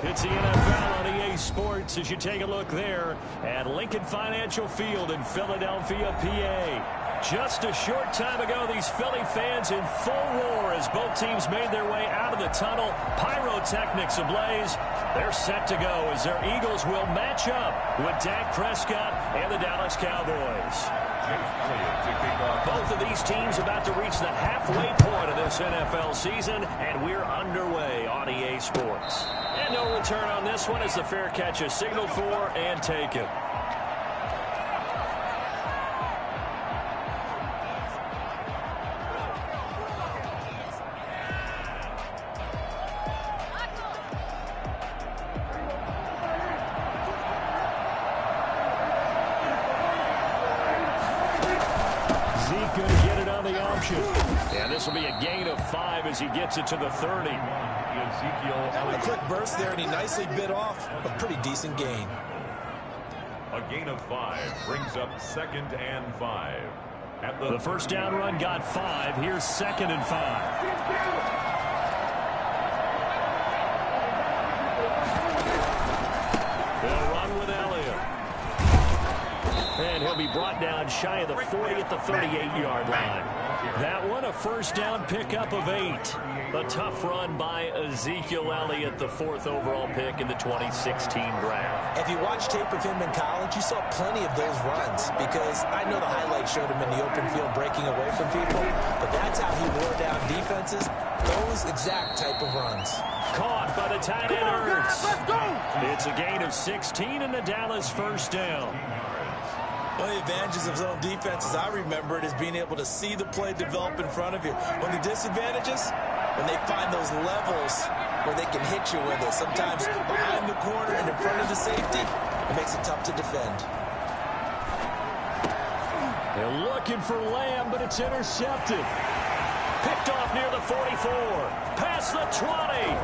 It's the NFL on EA Sports as you take a look there at Lincoln Financial Field in Philadelphia, PA. Just a short time ago, these Philly fans in full roar as both teams made their way out of the tunnel. Pyrotechnics ablaze. They're set to go as their Eagles will match up with Dak Prescott and the Dallas Cowboys. Both of these teams about to reach the halfway point of this NFL season, and we're underway on EA Sports. And no return on this one as the fair catch is signaled for and taken. Going to get it on the option. And this will be a gain of 5 as he gets it to the 30. A quick burst there, and he nicely bit off a pretty decent gain. A gain of 5 brings up 2nd and 5. At the first down run got 5. Here's 2nd and 5. And he'll be brought down shy of the 40 at the 38-yard line. That one, a first down pickup of 8. A tough run by Ezekiel Elliott, the 4th overall pick in the 2016 draft. If you watched tape of him in college, you saw plenty of those runs because I know the highlights showed him in the open field breaking away from people, but that's how he wore down defenses, those exact type of runs. Caught by the tight end Ertz. Let's go! It's a gain of 16 and the Dallas first down. One of the advantages of zone defenses, I remember it, is being able to see the play develop in front of you. One of the disadvantages, when they find those levels where they can hit you with it, sometimes behind the corner and in front of the safety, it makes it tough to defend. They're looking for Lamb, but it's intercepted. Picked off near the 44, past the 20.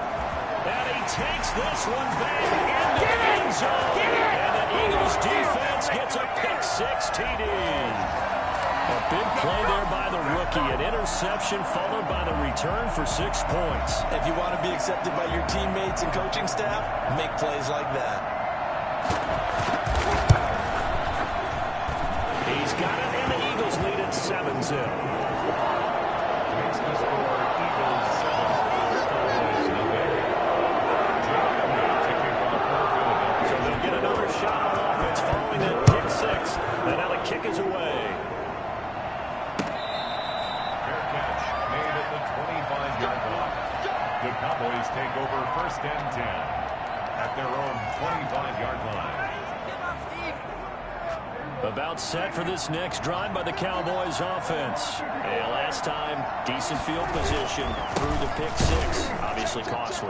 And he takes this one back into the end zone. And the Eagles defense gets a pick-6 TD. A big play there by the rookie. An interception followed by the return for 6 points. If you want to be accepted by your teammates and coaching staff, make plays like that. He's got it, and the Eagles lead at 7-0. Makes the score Eagles 7. Get another shot on offense following that pick-6. And now the kick is away. Fair catch made at the 25-yard line. The Cowboys take over 1st and 10 at their own 25-yard line. About set for this next drive by the Cowboys offense. And last time, decent field position through the pick-6. Obviously costly.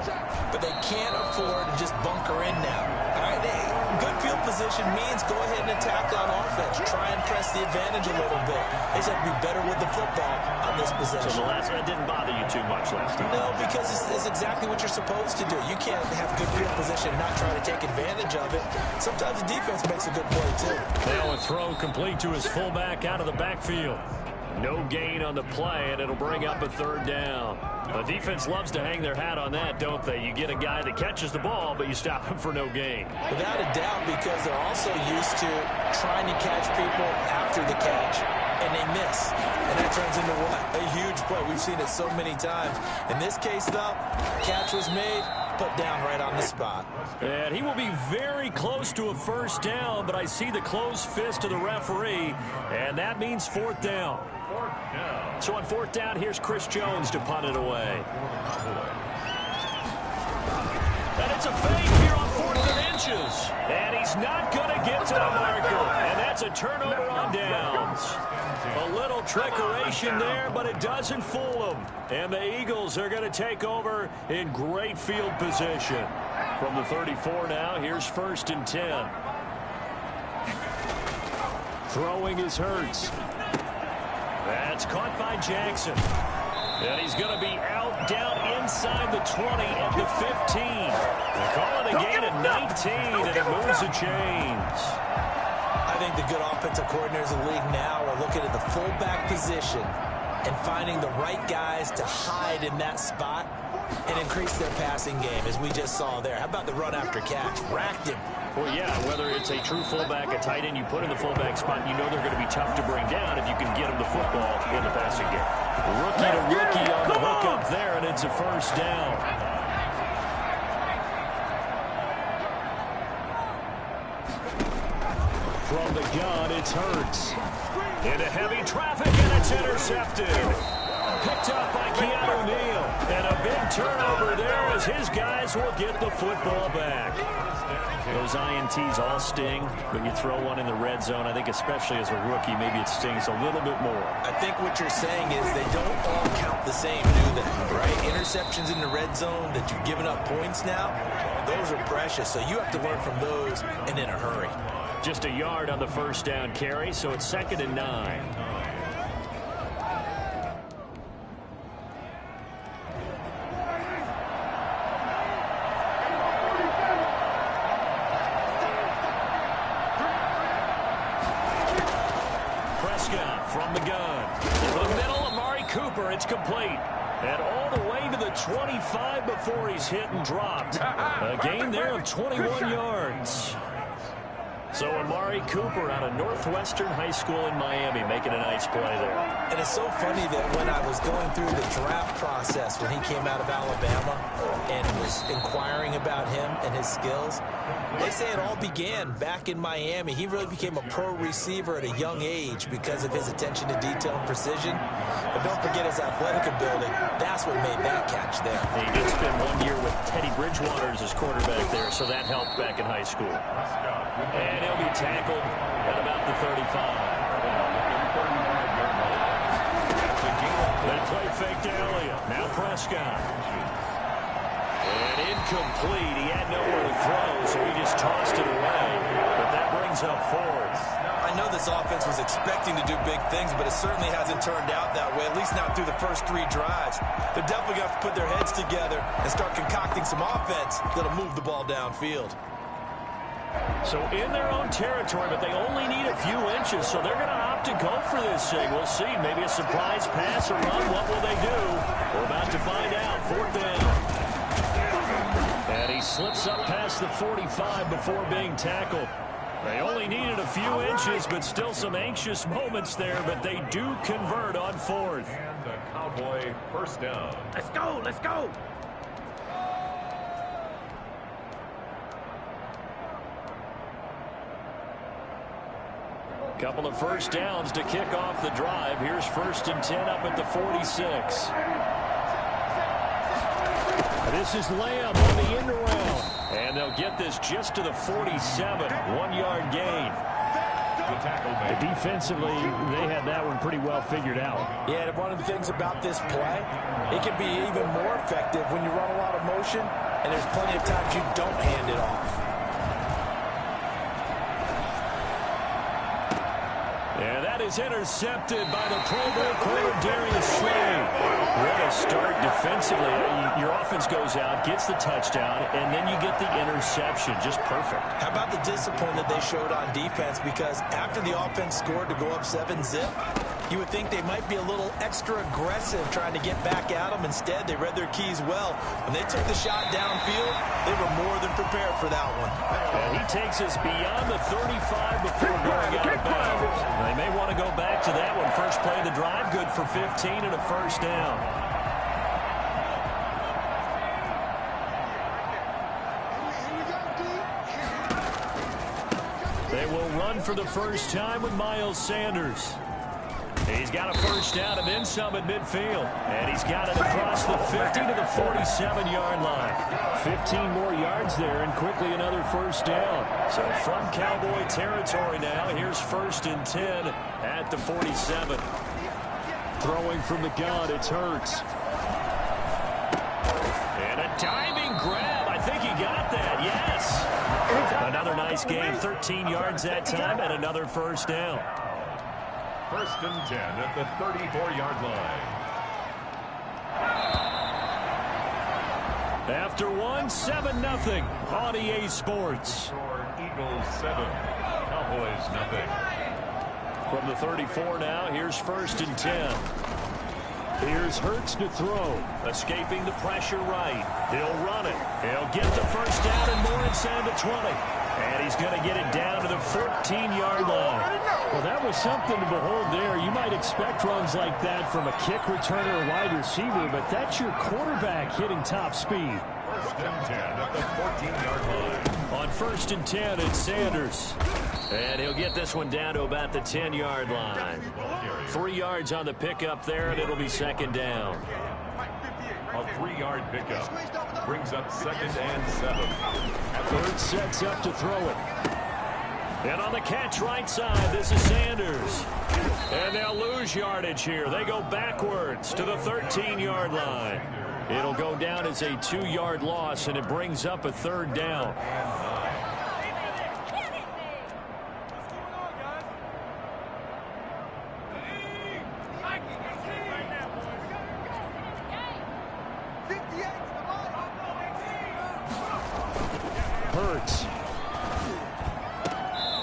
But they can't afford to just bunker in now. All right, good field position means go ahead and attack on offense. Try and press the advantage a little bit. They just have to be better with the football on this possession. So the last one didn't bother you too much last time? No, because it's exactly what you're supposed to do. You can't have good field position and not try to take advantage of it. Sometimes the defense makes a good play, too. Now a throw complete to his fullback out of the backfield. No gain on the play, and it'll bring up a 3rd down. The defense loves to hang their hat on that, don't they? You get a guy that catches the ball, but you stop him for no gain. Without a doubt, because they're also used to trying to catch people after the catch, and they miss. And that turns into what? A huge play. We've seen it so many times. In this case, though, catch was made, put down right on the spot. And he will be very close to a first down, but I see the closed fist of the referee, and that means 4th down. So on 4th down, here's Chris Jones to punt it away. And it's a fake here on 4th and inches. And he's not going to get to the marker. And that's a turnover on downs. A little trickeration there, but it doesn't fool them. And the Eagles are going to take over in great field position. From the 34 now, here's 1st and 10. Throwing is Hurts. That's caught by Jackson. And he's going to be out down inside the 20 at the 15. They call it a gain of 19, and it moves the chains. I think the good offensive coordinators in the league now are looking at the fullback position and finding the right guys to hide in that spot and increase their passing game, as we just saw there. How about the run after catch? Racked him. Well, yeah, whether it's a true fullback, a tight end, you put in the fullback spot, you know they're going to be tough to bring down if you can get them the football in the passing game. Rookie to rookie on the hook up there, and it's a first down. From the gun, it's Hurts. Into heavy traffic, and it's intercepted. Picked up by Keanu Neal. And a big turnover there as his guys will get the football back. Those INTs all sting, but you throw one in the red zone, I think especially as a rookie, maybe it stings a little bit more. I think what you're saying is they don't all count the same, do they? Right? Interceptions in the red zone that you've given up points now, those are precious. So you have to learn from those and in a hurry. Just a yard on the first down carry, so it's 2nd and 9. Prescott from the gun. Over the middle, Amari Cooper. It's complete. And all the way to the 25 before he's hit and dropped. A gain there of 21 yards. So Amari Cooper out of Northwestern High School in Miami making a nice play there. And it's so funny that when I was going through the draft process when he came out of Alabama and was inquiring about him and his skills, they say it all began back in Miami. He really became a pro receiver at a young age because of his attention to detail and precision. But don't forget his athletic ability. That's what made that catch there. He did spend 1 year with Teddy Bridgewater as his quarterback there, so that helped back in high school. And he'll be tackled at about the 35. That play fake to Elliott. Now Prescott. And incomplete. He had nowhere to throw, so he just tossed it away. But that brings up 4th. I know this offense was expecting to do big things, but it certainly hasn't turned out that way, at least not through the first 3 drives. They're definitely going to have to put their heads together and start concocting some offense that'll move the ball downfield. So in their own territory, but they only need a few inches, so they're going to opt to go for this thing. We'll see. Maybe a surprise pass or run. What will they do? We're about to find out. 4th down. And he slips up past the 45 before being tackled. They only needed a few inches, but still some anxious moments there, but they do convert on 4th. And the Cowboy first down. Let's go, let's go. Couple of first downs to kick off the drive. Here's 1st and 10 up at the 46. This is Lamb on the end around. And they'll get this just to the 47. 1-yard gain. Defensively, they had that one pretty well figured out. Yeah, and one of the things about this play, it can be even more effective when you run a lot of motion, and there's plenty of times you don't hand it off. And that is intercepted by the Pro Bowl corner, Darius Slay. What a start defensively. Your offense goes out, gets the touchdown, and then you get the interception. Just perfect. How about the discipline that they showed on defense? Because after the offense scored to go up 7-zip, you would think they might be a little extra aggressive trying to get back at them. Instead, they read their keys well. When they took the shot downfield, they were more than prepared for that one. And he takes us beyond the 35 before going out of bounds. They may want to go back to that one. First play of the drive, good for 15 and a first down. They will run for the first time with Miles Sanders. He's got a first down and then some at midfield. And he's got it across the 50 to the 47-yard line. 15 more yards there and quickly another first down. So from Cowboy territory now, here's 1st and 10 at the 47. Throwing from the gun, it's Hurts. And a diving grab. I think he got that, yes. Another nice game, 13 yards that time and another first down. 1st and 10 at the 34-yard line. After 7-0 on EA Sports. Eagles 7, Cowboys 0. From the 34 now, here's 1st and 10. Here's Hurts to throw. Escaping the pressure right. He'll run it. He'll get the first down and more inside the 20. And he's going to get it down to the 14-yard line. Well, that was something to behold there. You might expect runs like that from a kick returner or wide receiver, but that's your quarterback hitting top speed. First and 10 at the 14-yard line. On first and 10, it's Sanders. And he'll get this one down to about the 10-yard line. 3 yards on the pickup there, and it'll be second down. A 3-yard pickup brings up second and 7. Hurts sets up to throw it. And on the catch right side, this is Sanders. And they'll lose yardage here. They go backwards to the 13-yard line. It'll go down as a 2-yard loss, and it brings up a third down. Hurts.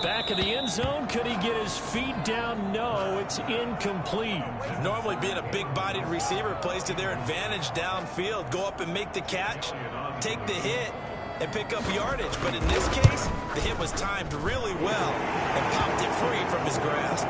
Back in the end zone. Could he get his feet down? No, it's incomplete. Normally being a big-bodied receiver plays to their advantage downfield. Go up and make the catch, take the hit, and pick up yardage. But in this case, the hit was timed really well and popped it free from his grasp.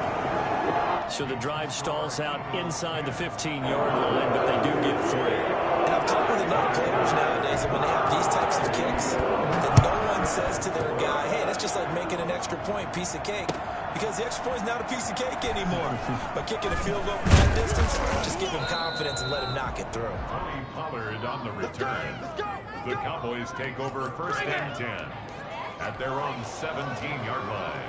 So the drive stalls out inside the 15-yard line, but they do get 3. And I've talked with enough players nowadays that when they have these types of kicks, that no one says to their guy, hey, that's just like making an extra point, piece of cake. Because the extra point is not a piece of cake anymore. But kicking a field goal from that distance, just give him confidence and let him knock it through. Tony Pollard on the return. The Cowboys take over first and 10 at their own 17-yard line.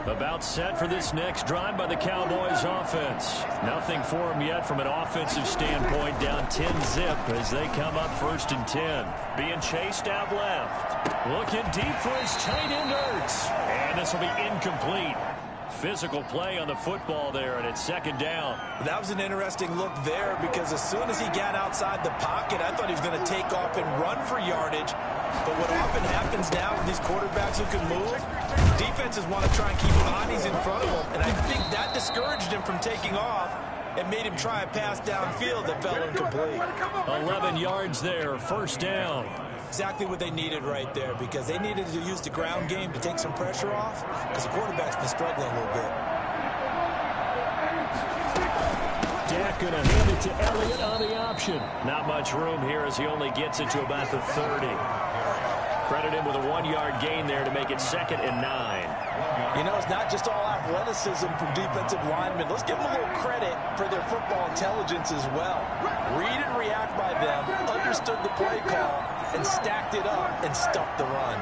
About set for this next drive by the Cowboys offense. Nothing for them yet from an offensive standpoint, down 10-zip as they come up first and 10. Being chased out left. Looking deep for his tight end Hurts. And this will be incomplete. Physical play on the football there, and it's second down. That was an interesting look there because as soon as he got outside the pocket, I thought he was going to take off and run for yardage. But what often happens now with these quarterbacks who can move, defenses want to try and keep bodies in front of them. And I think that discouraged him from taking off and made him try a pass downfield that fell incomplete. 11 yards there, first down. Exactly what they needed right there because they needed to use the ground game to take some pressure off because the quarterback's been struggling a little bit. Dak going to hand it to Elliott on the option. Not much room here as he only gets it to about the 30. Credit him with a 1-yard gain there to make it second and 9. You know, it's not just all athleticism from defensive linemen. Let's give them a little credit for their football intelligence as well. Read and react by them, understood the play call, and stacked it up and stuffed the run.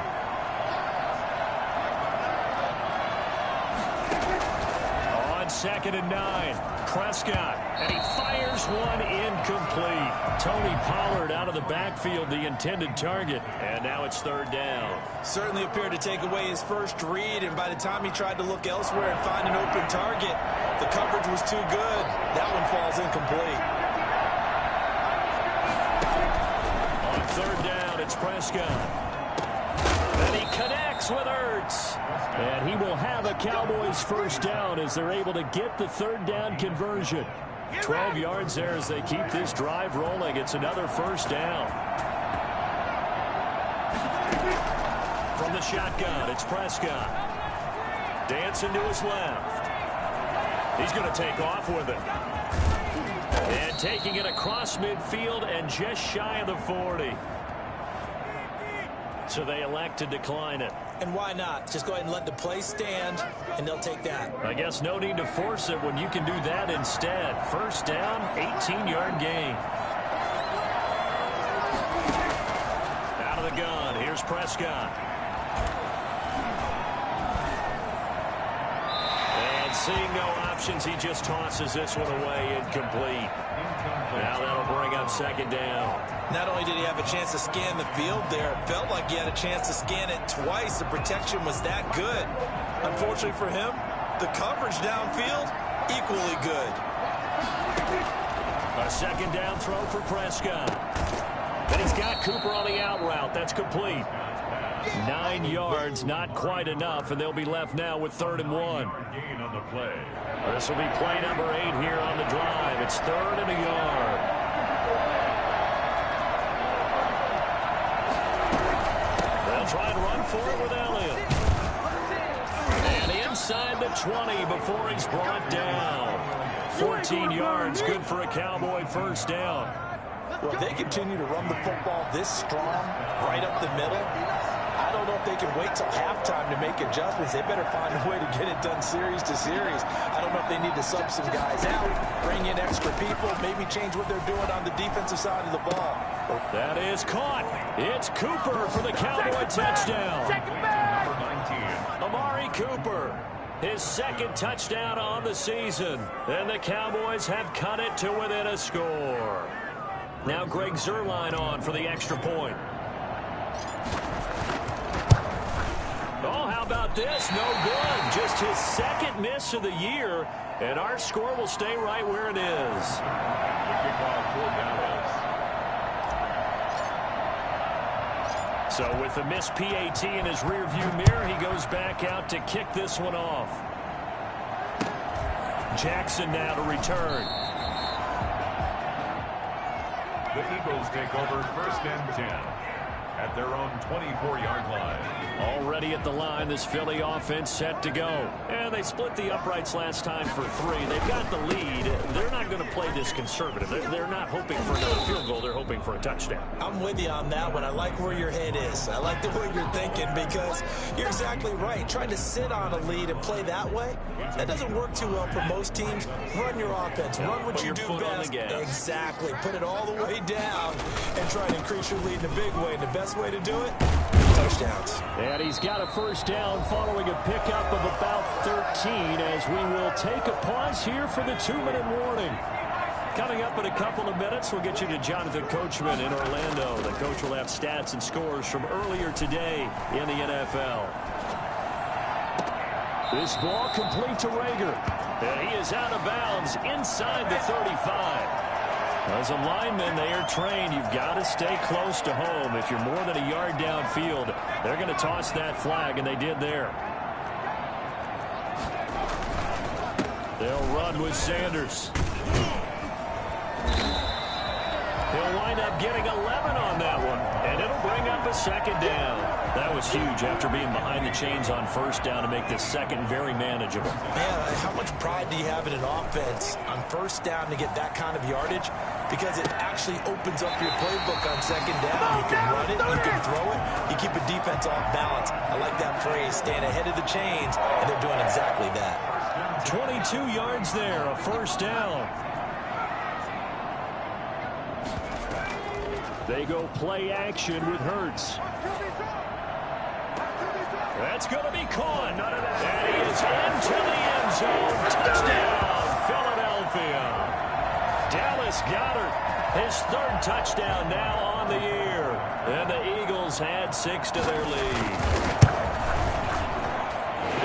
On second and 9, Prescott, and he fires one incomplete. Tony Pollard out of the backfield, the intended target, and now it's third down. Certainly appeared to take away his first read, and by the time he tried to look elsewhere and find an open target, the coverage was too good. That one falls incomplete. On third down, it's Prescott. And he connects with Hurts. And he will have a Cowboys first down as they're able to get the third down conversion. 12 yards there as they keep this drive rolling. It's another first down. From the shotgun, it's Prescott. Dancing to his left. He's going to take off with it. And taking it across midfield and just shy of the 40. So they elect to decline it. And why not? Just go ahead and let the play stand, and they'll take that. I guess no need to force it when you can do that instead. First down, 18-yard gain. Out of the gun, here's Prescott. And seeing no options, he just tosses this one away, incomplete. Now that'll bring up second down. Not only did he have a chance to scan the field there, it felt like he had a chance to scan it twice. The protection was that good. Unfortunately for him, the coverage downfield, equally good. A second down throw for Prescott. And he's got Cooper on the out route. That's complete. 9 yards, not quite enough, and they'll be left now with 3rd and 1. Gain on the play. This will be play number 8 here on the drive. It's 3rd and a yard. They'll try and run for it with Elliott. And inside the 20 before he's brought down. 14 yards, good for a Cowboy first down. Well, if they continue to run the football this strong, right up the middle, I don't know if they can wait till halftime to make adjustments. They better find a way to get it done series to series. I don't know if they need to sub some guys out, bring in extra people, maybe change what they're doing on the defensive side of the ball. That is caught. It's Cooper for the Cowboy touchdown. Number 19. Amari Cooper, his 2nd touchdown on the season. And the Cowboys have cut it to within a score. Now Greg Zuerlein on for the extra point. Oh, how about this? No good. Just his 2nd miss of the year. And our score will stay right where it is. The kickoff for Dallas. So with the missed PAT in his rearview mirror, he goes back out to kick this one off. Jackson now to return. The Eagles take over 1st and 10 at their own 24-yard line. Already at the line, this Philly offense set to go. And they split the uprights last time for 3. They've got the lead. They're not going to play this conservative. They're not hoping for another field goal. They're hoping for a touchdown. I'm with you on that one. I like where your head is. I like the way you're thinking because you're exactly right. Trying to sit on a lead and play that way, that doesn't work too well for most teams. Run your offense. Run what you do best. Exactly. Put it all the way down and try to increase your lead in a big way. And the best way to do it, touchdowns. And he's got a first down following a pickup of about 13 as we will take a pause here for the 2-minute warning. Coming up in a couple of minutes, we'll get you to Jonathan Coachman in Orlando. The coach will have stats and scores from earlier today in the NFL. This ball complete to Rager. And he is out of bounds inside the 35. As a lineman, they are trained. You've got to stay close to home. If you're more than a yard downfield, they're going to toss that flag, and they did there. They'll run with Sanders. He'll wind up getting 11 on that one, and it'll bring up a 2nd down. That was huge after being behind the chains on 1st down to make this 2nd very manageable. Man, how much pride do you have in an offense on 1st down to get that kind of yardage? Because it actually opens up your playbook on 2nd down. You can run it, you can throw it, you keep a defense off balance. I like that phrase, staying ahead of the chains, and they're doing exactly that. 22 yards there, a 1st down. They go play action with Hurts. That's going to be caught. And he is into the end zone. Touchdown, Philadelphia. Dallas Goedert, his 3rd touchdown now on the year. And the Eagles add 6 to their lead.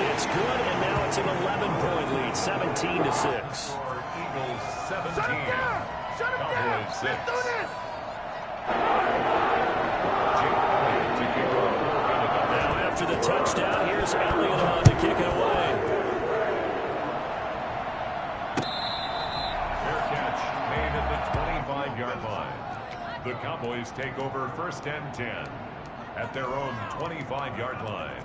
It's good, and now it's an 11-point lead, 17-6. Eagles 17. Cowboys 6. Now after the touchdown, here's Elliott on to kick it away. Fair catch made at the 25-yard line. The Cowboys take over 1st and 10 at their own 25-yard line.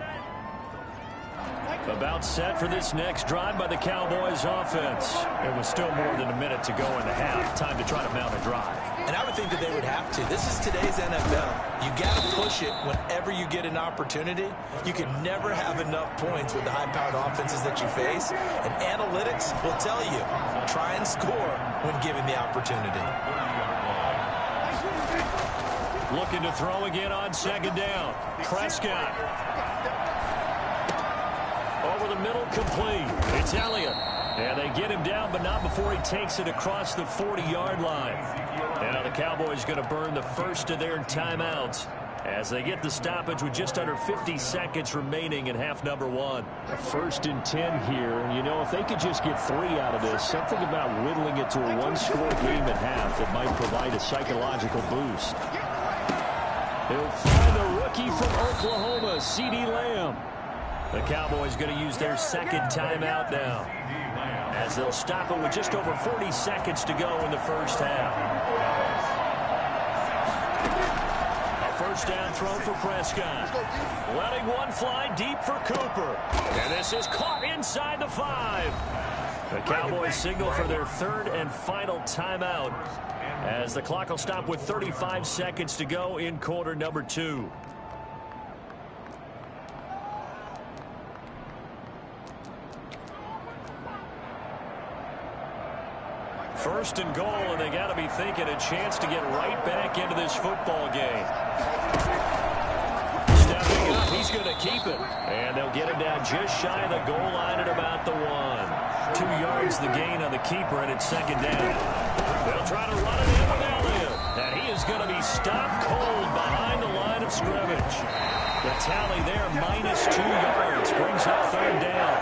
About set for this next drive by the Cowboys offense. It was still more than a minute to go in the half. Time to try to mount a drive. And I would think that they would have to. This is today's NFL. You got to push it whenever you get an opportunity. You can never have enough points with the high-powered offenses that you face. And analytics will tell you, try and score when given the opportunity. Looking to throw again on 2nd down. Prescott. Over the middle, complete. It's Elliott. And they get him down, but not before he takes it across the 40-yard line. Now the Cowboys going to burn the first of their timeouts as they get the stoppage with just under 50 seconds remaining in half number 1. A 1st and 10 here. And, you know, if they could just get 3 out of this, something about whittling it to a 1-score game at half that might provide a psychological boost. He'll find the rookie rookie from Oklahoma, CeeDee Lamb. The Cowboys going to use their second timeout now, as they'll stop it with just over 40 seconds to go in the first half. A first down throw for Prescott. Letting one fly deep for Cooper. And this is caught inside the 5. The Cowboys signal for their third and final timeout, as the clock will stop with 35 seconds to go in quarter number 2. First and goal, and they got to be thinking a chance to get right back into this football game. Stepping up, he's going to keep it. And they'll get him down just shy of the goal line at about the 1. 2 yards the gain on the keeper, and it's second down. They'll try to run it in with Elliott. And he is going to be stopped cold behind the line of scrimmage. The tally there, -2 yards, brings up third down.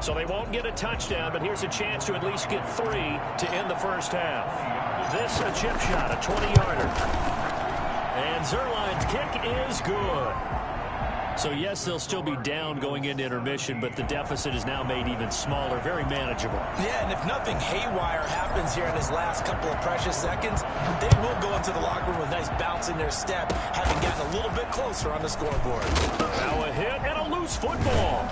So they won't get a touchdown, but here's a chance to at least get 3 to end the first half. This a chip shot, a 20-yarder. And Zerline's kick is good. So yes, they'll still be down going into intermission, but the deficit is now made even smaller, very manageable. Yeah, and if nothing haywire happens here in his last couple of precious seconds, they will go into the locker room with a nice bounce in their step, having gotten a little bit closer on the scoreboard. Now a hit and a loose football.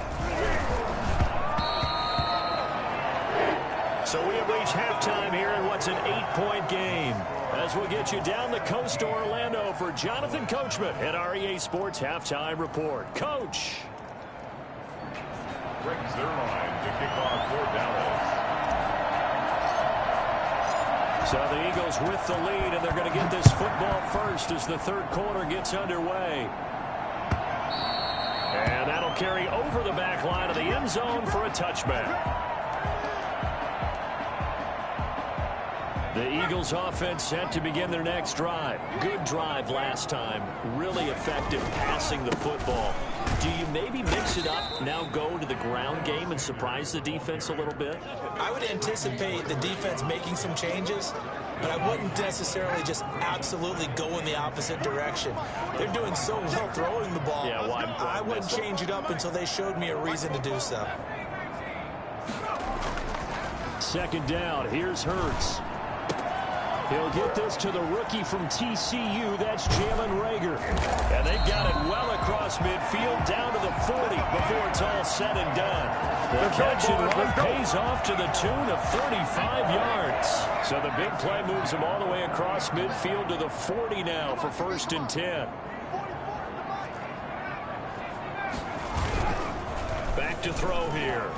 So we have reached halftime here in what's an 8-point game, as we'll get you down the coast to Orlando for Jonathan Coachman at our EA Sports Halftime Report. Coach. Greg Zerline to kick off for Dallas. So the Eagles with the lead, and they're going to get this football first as the third quarter gets underway. And that'll carry over the back line of the end zone for a touchback. The Eagles offense set to begin their next drive. Good drive last time. Really effective passing the football. Do you maybe mix it up, now go to the ground game and surprise the defense a little bit? I would anticipate the defense making some changes, but I wouldn't necessarily just absolutely go in the opposite direction. They're doing so well throwing the ball. Yeah, well, I wouldn't change it up until they showed me a reason to do so. Second down, here's Hurts. He'll get this to the rookie from TCU. That's Jalen Reagor. And they've got it well across midfield down to the 40 before it's all said and done. The catch and run pays off to the tune of 35 yards. So the big play moves him all the way across midfield to the 40 now for first and 10. Back to throw here.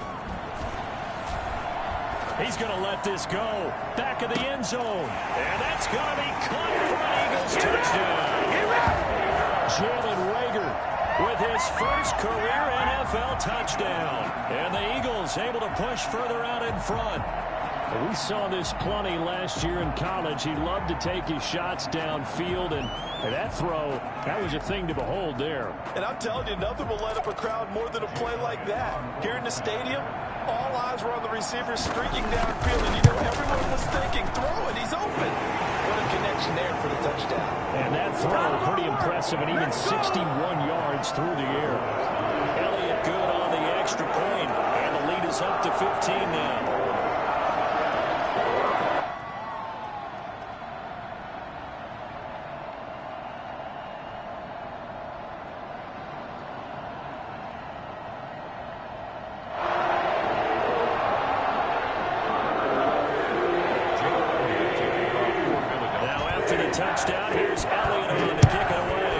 He's going to let this go. Back of the end zone. And that's going to be caught for an Eagles touchdown. Jalen Reagor with his first career NFL touchdown. And the Eagles able to push further out in front. We saw this plenty last year in college. He loved to take his shots downfield, and that throw, that was a thing to behold there. And I'm telling you, nothing will light up a crowd more than a play like that. Here in the stadium, all eyes were on the receiver streaking downfield, and you know everyone was thinking, throw it, he's open. What a connection there for the touchdown. And that throw, pretty impressive, and even 61 yards through the air. Elliott good on the extra point, and the lead is up to 15 now. Touchdown. Here's Elliott on to kick it away.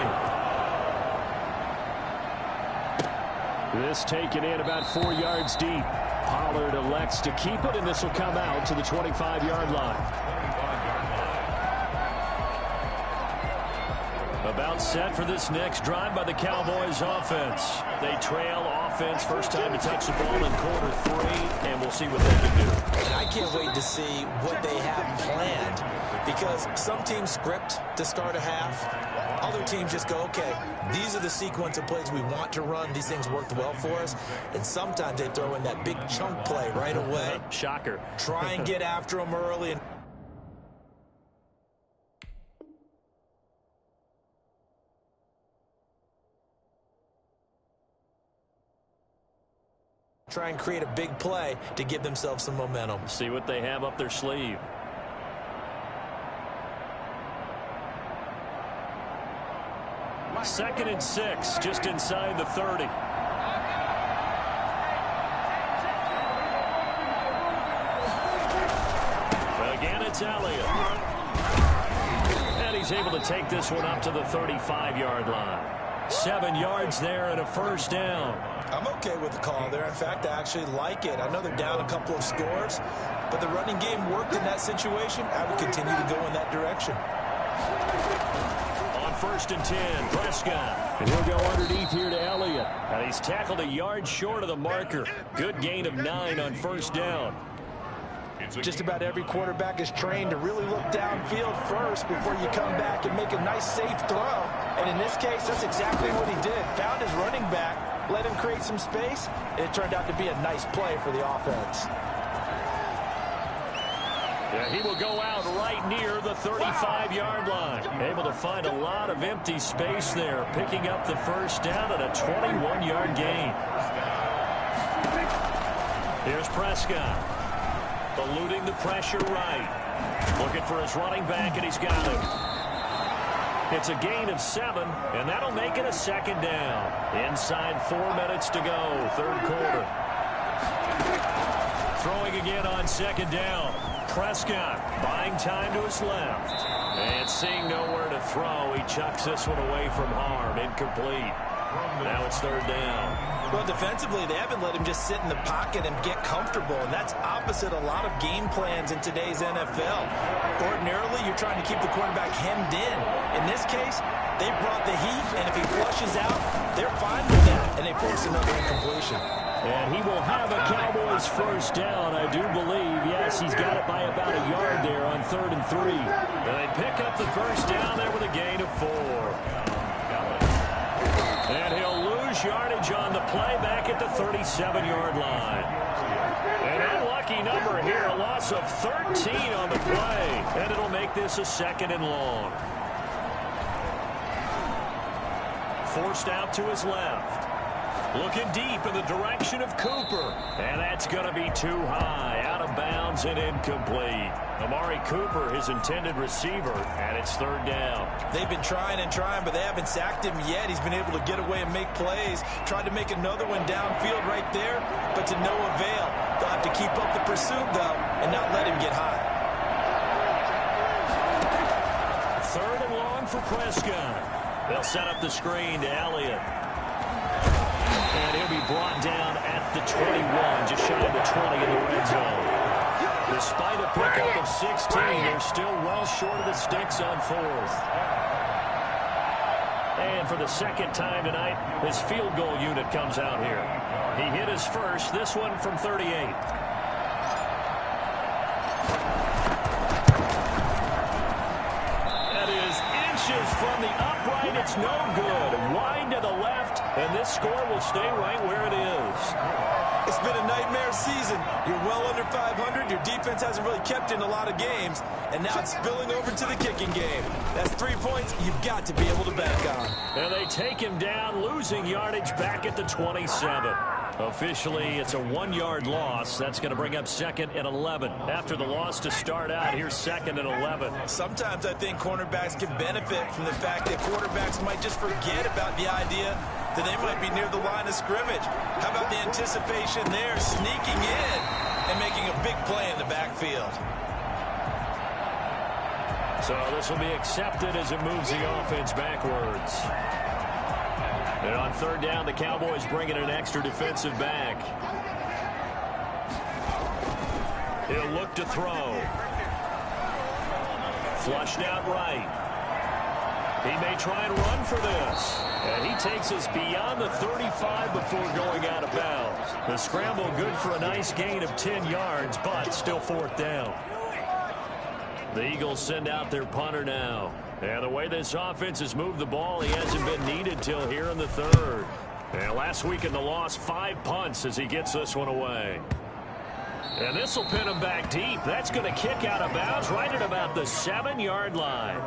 This taken in about 4 yards deep. Pollard elects to keep it, and this will come out to the 25-yard line. About set for this next drive by the Cowboys offense. They trail offense, first time to touch the ball in quarter 3, and we'll see what they can do. And I can't wait to see what they have planned, because some teams script to start a half, Other teams just go, okay, these are the sequence of plays we want to run. These things worked well for us. And sometimes they throw in that big chunk play right away. Shocker. Try and get after them early. And try and create a big play to give themselves some momentum. See what they have up their sleeve. Second and 6, just inside the 30. Again, it's Elliott. And he's able to take this one up to the 35-yard line. 7 yards there and a first down. I'm okay with the call there. In fact, I actually like it. I know they're down a couple of scores, but the running game worked in that situation. I would continue to go in that direction. On first and 10, Prescott. And he'll go underneath here to Elliott. And he's tackled a yard short of the marker. Good gain of 9 on first down. Just about every quarterback is trained to really look downfield first before you come back and make a nice, safe throw. And in this case, that's exactly what he did. Found his running back, let him create some space, and it turned out to be a nice play for the offense. Yeah, he will go out right near the 35-yard line. Able to find a lot of empty space there, picking up the first down at a 21-yard gain. Here's Prescott. Eluding the pressure right. Looking for his running back, and he's got him. It's a gain of 7, and that'll make it a second down. Inside 4 minutes to go, third quarter. Throwing again on second down. Prescott buying time to his left. And seeing nowhere to throw, he chucks this one away from harm. Incomplete. Now it's third down. Well, defensively, they haven't let him just sit in the pocket and get comfortable, and that's opposite a lot of game plans in today's NFL. Ordinarily, you're trying to keep the quarterback hemmed in. In this case, they brought the heat, and if he flushes out, they're fine with that, and they force another incompletion. And he will have a Cowboys first down, I do believe. Yes, he's got it by about a yard there on 3rd and 3. And they pick up the first down there with a gain of 4. And he'll lose yardage on the play back at the 37-yard line. An unlucky number here, a loss of 13 on the play. And it'll make this a second and long. Forced out to his left. Looking deep in the direction of Cooper. And that's going to be too high. Out of bounds and incomplete. Amari Cooper, his intended receiver, and it's third down. They've been trying and trying, but they haven't sacked him yet. He's been able to get away and make plays. Tried to make another one downfield right there, but to no avail. They'll have to keep up the pursuit, though, and not let him get high. Third and long for Prescott. They'll set up the screen to Elliott. And he'll be brought down at the 21, just shy of the 20 in the red zone. Despite a pickup of 16, they're still well short of the sticks on 4th. And for the second time tonight, his field goal unit comes out here. He hit his first, this one from 38. That is inches from the upright. It's no good. Wide to the left, and this score will stay right where it is. It's been a nightmare season. You're well under 500. Your defense hasn't really kept in a lot of games. And now it's spilling over to the kicking game. That's 3 points you've got to be able to bank on. And they take him down, losing yardage back at the 27. Officially, it's a 1-yard loss. That's going to bring up 2nd and 11. After the loss to start out, here's 2nd and 11. Sometimes I think cornerbacks can benefit from the fact that quarterbacks might just forget about the idea that they might be near the line of scrimmage. How about the anticipation there, sneaking in and making a big play in the backfield? So this will be accepted as it moves the offense backwards. And on third down, the Cowboys bring in an extra defensive back. He'll look to throw. Flushed out right. He may try and run for this. And he takes us beyond the 35 before going out of bounds. The scramble good for a nice gain of 10 yards, but still 4th down. The Eagles send out their punter now. And the way this offense has moved the ball, he hasn't been needed till here in the third. And last week in the loss, 5 punts as he gets this one away. And this will pin him back deep. That's going to kick out of bounds right at about the 7-yard line.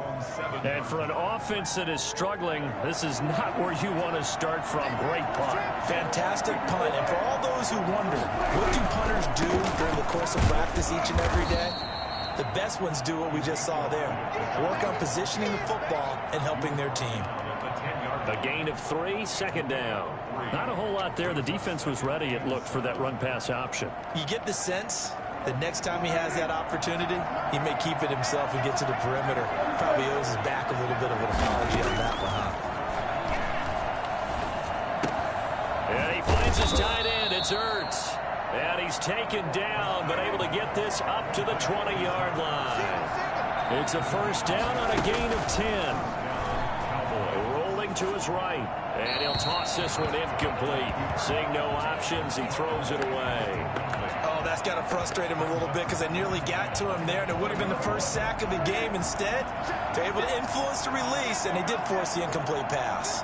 And for an offense that is struggling, this is not where you want to start from. Great punt. Fantastic punt. And for all those who wonder, what do punters do during the course of practice each and every day? The best ones do what we just saw there. Work on positioning the football and helping their team. A gain of 3, second down. Not a whole lot there. The defense was ready, it looked, for that run-pass option. You get the sense that next time he has that opportunity, he may keep it himself and get to the perimeter. Probably owes his back a little bit of an apology on that one, huh? And he finds his tight end. It's Ertz. And he's taken down, but able to get this up to the 20-yard line. It's a first down on a gain of 10. To his right, and he'll toss this one incomplete. Seeing no options, he throws it away. Oh, that's got to frustrate him a little bit because I nearly got to him there, and it would have been the first sack of the game. Instead, they're able to influence the release, and they did force the incomplete pass.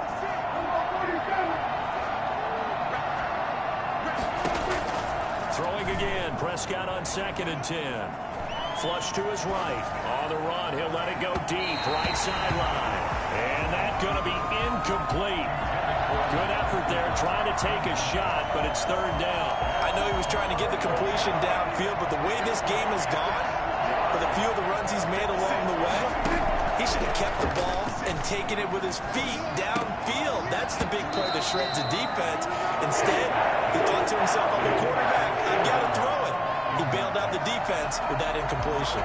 Throwing again, Prescott on 2nd and 10. Flush to his right. On the run, he'll let it go deep, right sideline. And that's going to be incomplete. Good effort there, trying to take a shot, but it's third down. I know he was trying to get the completion downfield, but the way this game has gone, with a few of the runs he's made along the way, he should have kept the ball and taken it with his feet downfield. That's the big play that shreds the defense. Instead, he thought to himself, I'm the quarterback, I've got to throw it. He bailed out the defense with that incompletion.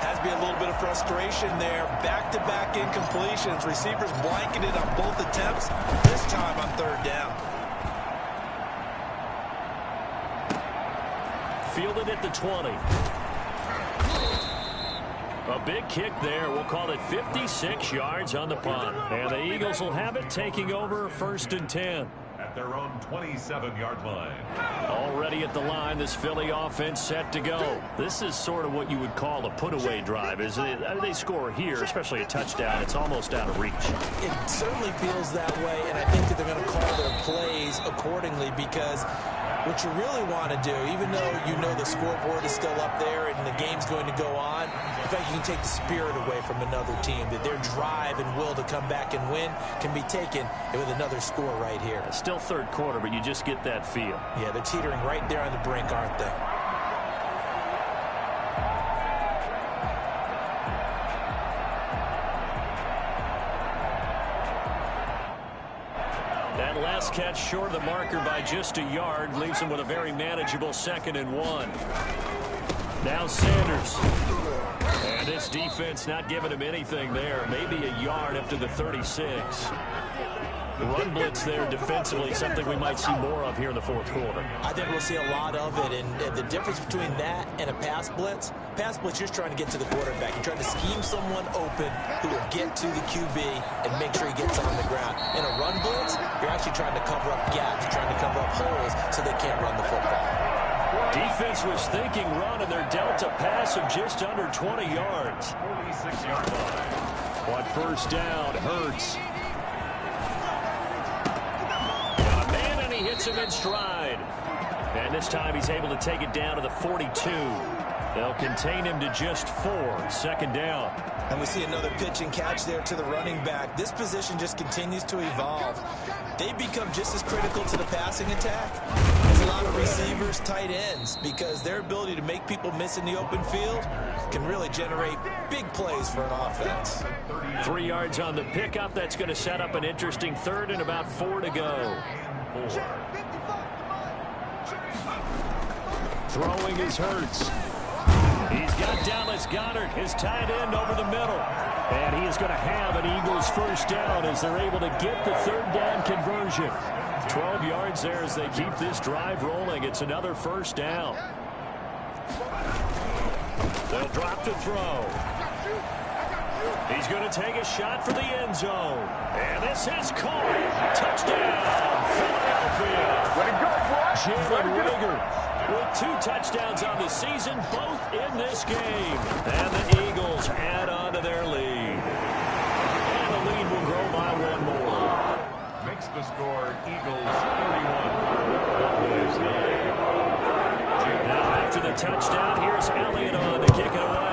Has to be a little bit of frustration there. Back-to-back incompletions. Receivers blanketed on both attempts. This time on third down. Fielded at the 20. A big kick there. We'll call it 56 yards on the punt. And the Eagles will have it, taking over 1st and 10. At their own 27-yard line. Already at the line, this Philly offense set to go. This is sort of what you would call a put-away drive, isn't it? I mean, they score here, especially a touchdown. It's almost out of reach. It certainly feels that way, and I think that they're going to call their plays accordingly because what you really want to do, even though you know the scoreboard is still up there and the game's going to go on, in fact, you can take the spirit away from another team, that their drive and will to come back and win can be taken with another score right here. It's still third quarter, but you just get that feel. Yeah, they're teetering right there on the brink, aren't they? That last catch short of the marker by just a yard leaves him with a very manageable 2nd and 1. Now Sanders. And this defense not giving him anything there. Maybe a yard up to the 36. Run blitz there defensively, something we might see more of here in the fourth quarter. I think we'll see a lot of it, and the difference between that and a pass blitz, you're just trying to get to the quarterback. You're trying to scheme someone open who will get to the QB and make sure he gets on the ground. In a run blitz, you're actually trying to cover up gaps, trying to cover up holes so they can't run the football. Defense was thinking run, and they're dealt a pass of just under 20 yards. 46-yard line. On first down, Hurts. Hits him in stride. And this time he's able to take it down to the 42. They'll contain him to just 4. 2nd down. And we see another pitch and catch there to the running back. This position just continues to evolve. They become just as critical to the passing attack as a lot of receivers, tight ends, because their ability to make people miss in the open field can really generate big plays for an offense. 3 yards on the pickup. That's going to set up an interesting third and about 4 to go. Throwing is Hurts. He's got Dallas Goedert, his tight end, over the middle. And he is going to have an Eagles first down as they're able to get the third down conversion. 12 yards there as they keep this drive rolling. It's another first down. They'll drop to throw. He's going to take a shot for the end zone. And this is caught. Touchdown, Philadelphia. Way to go, boy. Jalen Reagor with 2 touchdowns on the season, both in this game. And the Eagles add on to their lead. the score, Eagles 31, Cowboys 9. Now after the touchdown, here's Elliott on to kick it away.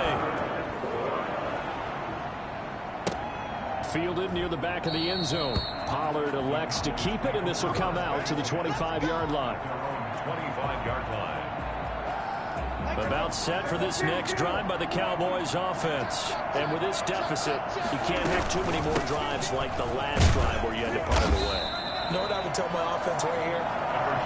Fielded near the back of the end zone. Pollard elects to keep it, and this will come out to the 25-yard line. 25-yard line. About set for this next drive by the Cowboys offense. And with this deficit, you can't have too many more drives like the last drive where you had to punt it away. You know what I would tell my offense right here?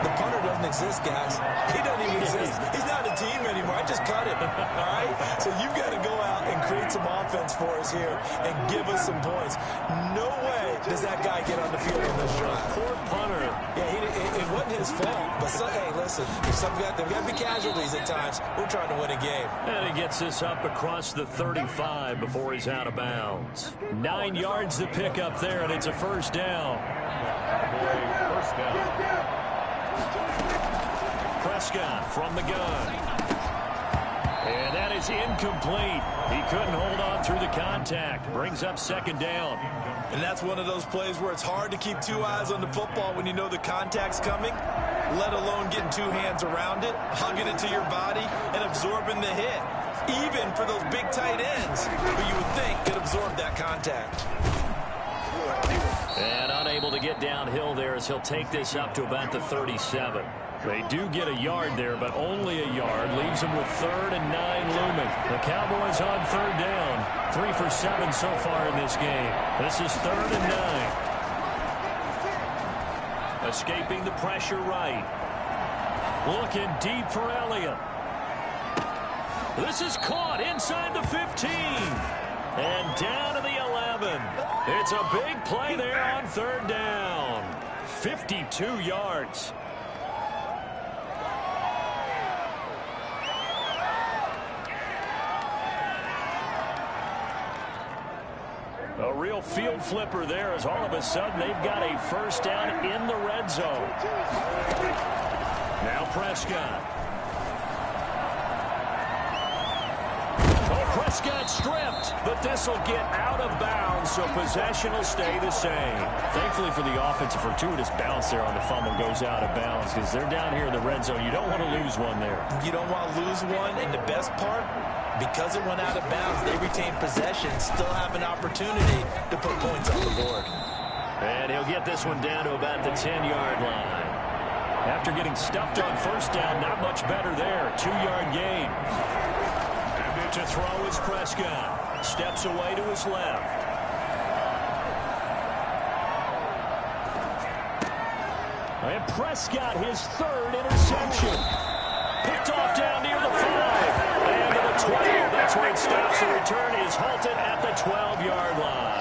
The punter doesn't exist, guys. He doesn't even exist. He's not a team anymore. I just cut him. All right? So you've got to go out and create some offense for us here and give us some points. No way does that guy get on the field in this drive. Poor punter. Yeah, it wasn't his fault. But, hey, listen, there got to be casualties at times. We're trying to win a game. And he gets this up across the 35 before he's out of bounds. 9 yards to pick up there, and it's a first down. First down. Prescott from the gun. And that is incomplete. He couldn't hold on through the contact. Brings up second down. And that's one of those plays where it's hard to keep 2 eyes on the football when you know the contact's coming, let alone getting 2 hands around it, hugging it to your body, and absorbing the hit. Even for those big tight ends who you would think could absorb that contact. And unable to get downhill there as he'll take this up to about the 37. They do get a yard there, but only a yard. Leaves them with 3rd and 9 looming. The Cowboys on 3rd down. 3 for 7 so far in this game. This is 3rd and 9. Escaping the pressure right. Looking deep for Elliott. This is caught inside the 15. And down to the 11. It's a big play there on 3rd down. 52 yards. A real field flipper there as all of a sudden they've got a first down in the red zone. Now Prescott. Prescott stripped, but this will get out of bounds, so possession will stay the same. Thankfully for the offense, a fortuitous bounce there on the fumble goes out of bounds because they're down here in the red zone. You don't want to lose one there. You don't want to lose one, and the best part, because it went out of bounds, they retain possession, still have an opportunity to put points on the board. And he'll get this one down to about the 10-yard line. After getting stuffed on first down, not much better there. 2-yard gain. To throw is Prescott. Steps away to his left. And Prescott, his 3rd interception. Picked off down near the 5. And to the 12. That's where it stops. The return is halted at the 12-yard line.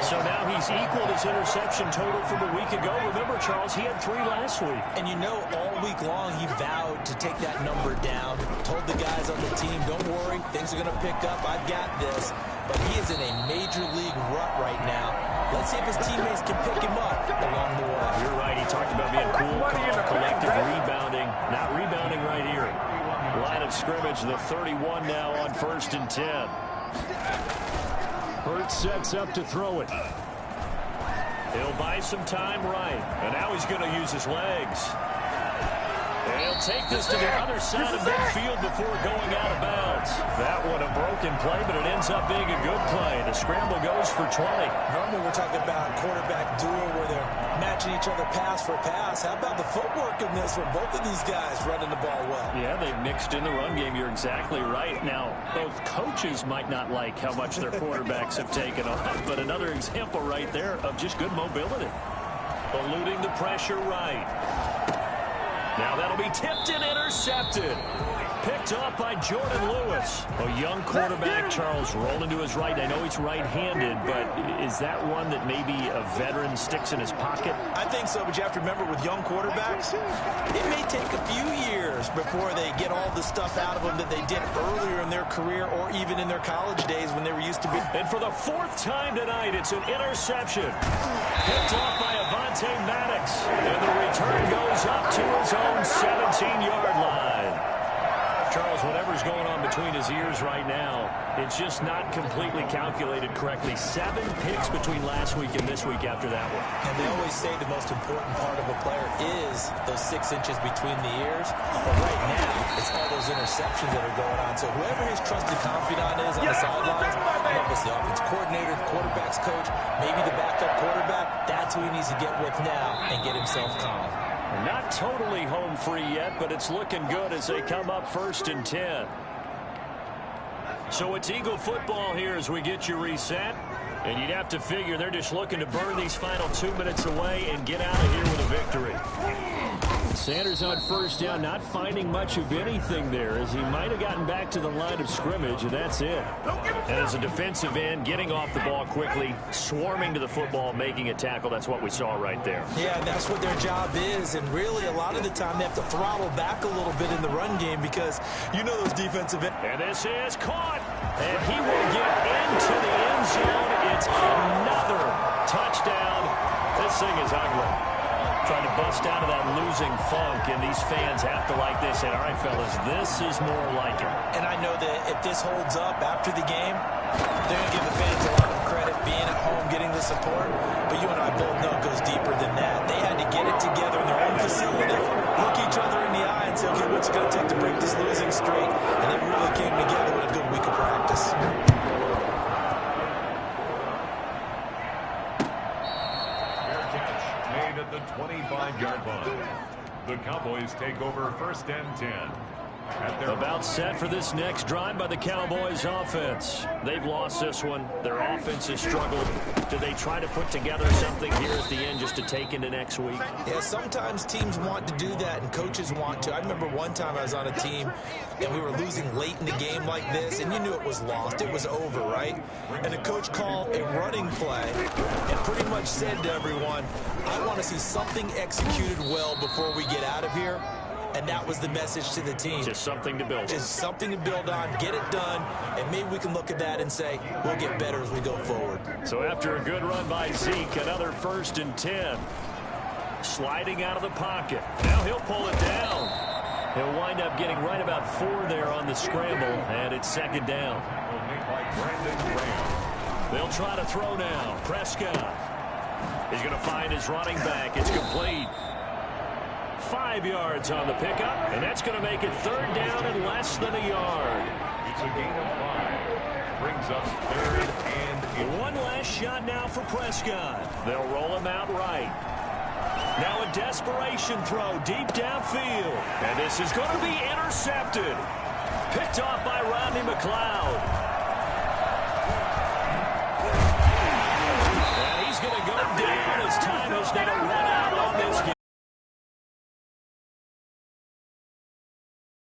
So now he's equaled his interception total from a week ago. Remember, Charles, he had 3 last week. And you know, all week long he vowed to take that number down. Told the guys on the team, don't worry, things are going to pick up. I've got this. But he is in a major league rut right now. Let's see if his teammates can pick him up along the way. You're right. He talked about being cool, calm, collective, rebounding. Not rebounding right here. Line of scrimmage, the 31 now on 1st and 10. Hurts sets up to throw it. He'll buy some time right. And now he's going to use his legs. And he'll take this to the other side of midfield before going out of bounds. That one a broken play, but it ends up being a good play. The scramble goes for 20. Normally we're talking about quarterback duel where they're matching each other pass for pass. How about the footwork in this one? Both of these guys running the ball well. Yeah, they mixed in the run game. You're exactly right. Now, both coaches might not like how much their quarterbacks have taken off, but another example right there of just good mobility. Eluding the pressure right. Now that'll be tipped and intercepted. Picked off by Jordan Lewis. A young quarterback, Charles, rolling to his right. I know he's right-handed, but is that one that maybe a veteran sticks in his pocket? I think so, but you have to remember with young quarterbacks, it may take a few years before they get all the stuff out of them that they did earlier in their career or even in their college days when they were used to be. And for the 4th time tonight, it's an interception. Picked off by Avonte Maddox. And the return goes up to his own 17-yard line. Charles, whatever's going on between his ears right now, it's just not completely calculated correctly. 7 picks between last week and this week after that one. And they always say the most important part of a player is those 6 inches between the ears. But right now, it's all those interceptions that are going on. So whoever his trusted confidant is on the sidelines, whether it's the offense coordinator, the quarterback's coach, maybe the backup quarterback, that's who he needs to get with now and get himself calm. Not totally home free yet, but it's looking good as they come up 1st and 10. So it's Eagle football here as we get you reset. And you'd have to figure they're just looking to burn these final 2 minutes away and get out of here with a victory. Sanders on 1st down, not finding much of anything there as he might have gotten back to the line of scrimmage, and that's it. And as a defensive end, getting off the ball quickly, swarming to the football, making a tackle, that's what we saw right there. Yeah, and that's what their job is, and really a lot of the time they have to throttle back a little bit in the run game because you know those defensive ends. And this is caught, and he will get into the end zone. It's another touchdown. This thing is ugly. Trying to bust out of that losing funk, and these fans have to like this. And all right, fellas, this is more like it. And I know that if this holds up after the game, they're going to give the fans a lot of credit being at home, getting the support. But you and I both know it goes deeper than that. They had to get it together in their own facility, look each other in the eye and say, okay, what's it going to take to break this losing streak? And they really came together with a good week of practice. At the 25-yard line. The Cowboys take over 1st and 10. About set for this next drive by the Cowboys offense. They've lost this one. Their offense has struggled. Do they try to put together something here at the end just to take into next week? Yeah, sometimes teams want to do that and coaches want to. I remember one time I was on a team and we were losing late in the game like this, and you knew it was lost. It was over, right? And the coach called a running play and pretty much said to everyone, I want to see something executed well before we get out of here. And that was the message to the team. Just something to build on. Just something to build on, get it done, and maybe we can look at that and say, we'll get better as we go forward. So after a good run by Zeke, another 1st and 10. Sliding out of the pocket. Now he'll pull it down. He'll wind up getting right about 4 there on the scramble, and it's 2nd down. They'll try to throw now. Prescott. He's going to find his running back. It's complete. 5 yards on the pickup, and that's going to make it 3rd down and less than a yard. It's a gain of 5. Brings up 3rd and 8. One last shot now for Prescott. They'll roll him out right. Now a desperation throw deep downfield. And this is going to be intercepted. Picked off by Rodney McLeod. And he's going to go down as time has now run out on this game.